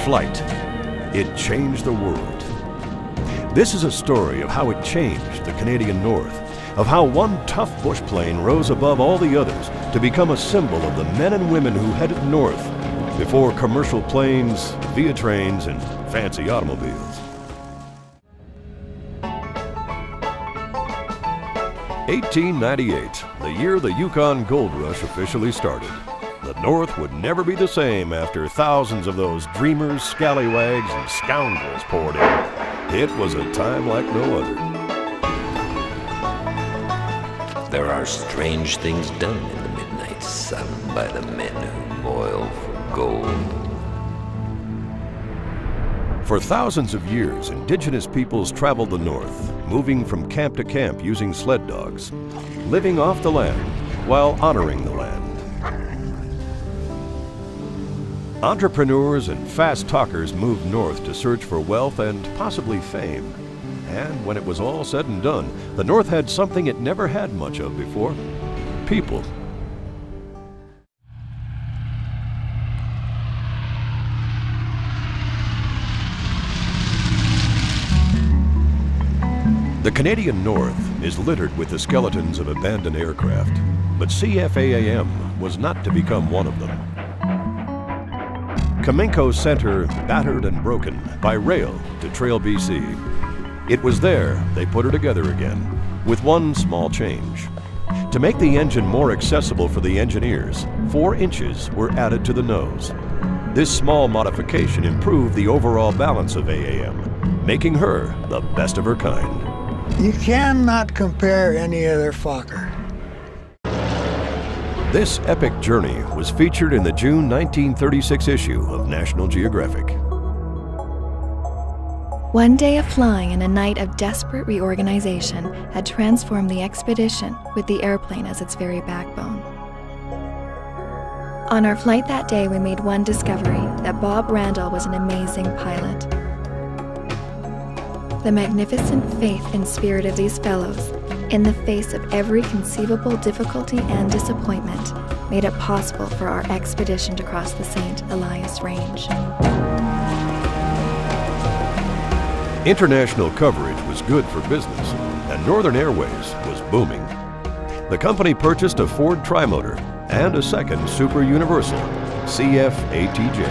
flight. It changed the world. This is a story of how it changed the Canadian North, of how one tough bush plane rose above all the others to become a symbol of the men and women who headed north before commercial planes, via trains, and fancy automobiles. 1898, the year the Yukon Gold Rush officially started. The North would never be the same after thousands of those dreamers, scallywags, and scoundrels poured in. It was a time like no other. There are strange things done in the midnight sun by the men who boil for gold. For thousands of years, indigenous peoples traveled the North, moving from camp to camp using sled dogs, living off the land while honoring the land. Entrepreneurs and fast talkers moved north to search for wealth and possibly fame. And when it was all said and done, the North had something it never had much of before: people. The Canadian North is littered with the skeletons of abandoned aircraft, but CFAAM was not to become one of them. Kamenko sent her battered and broken by rail to Trail, BC. It was there they put her together again, with one small change. To make the engine more accessible for the engineers, 4 inches were added to the nose. This small modification improved the overall balance of AAM, making her the best of her kind. You cannot compare any other Fokker. This epic journey was featured in the June 1936 issue of National Geographic. One day of flying and a night of desperate reorganization had transformed the expedition with the airplane as its very backbone. On our flight that day, we made one discovery: that Bob Randall was an amazing pilot. The magnificent faith and spirit of these fellows, in the face of every conceivable difficulty and disappointment, made it possible for our expedition to cross the St. Elias Range. International coverage was good for business, and Northern Airways was booming. The company purchased a Ford Trimotor and a second Super Universal CF-ATJ.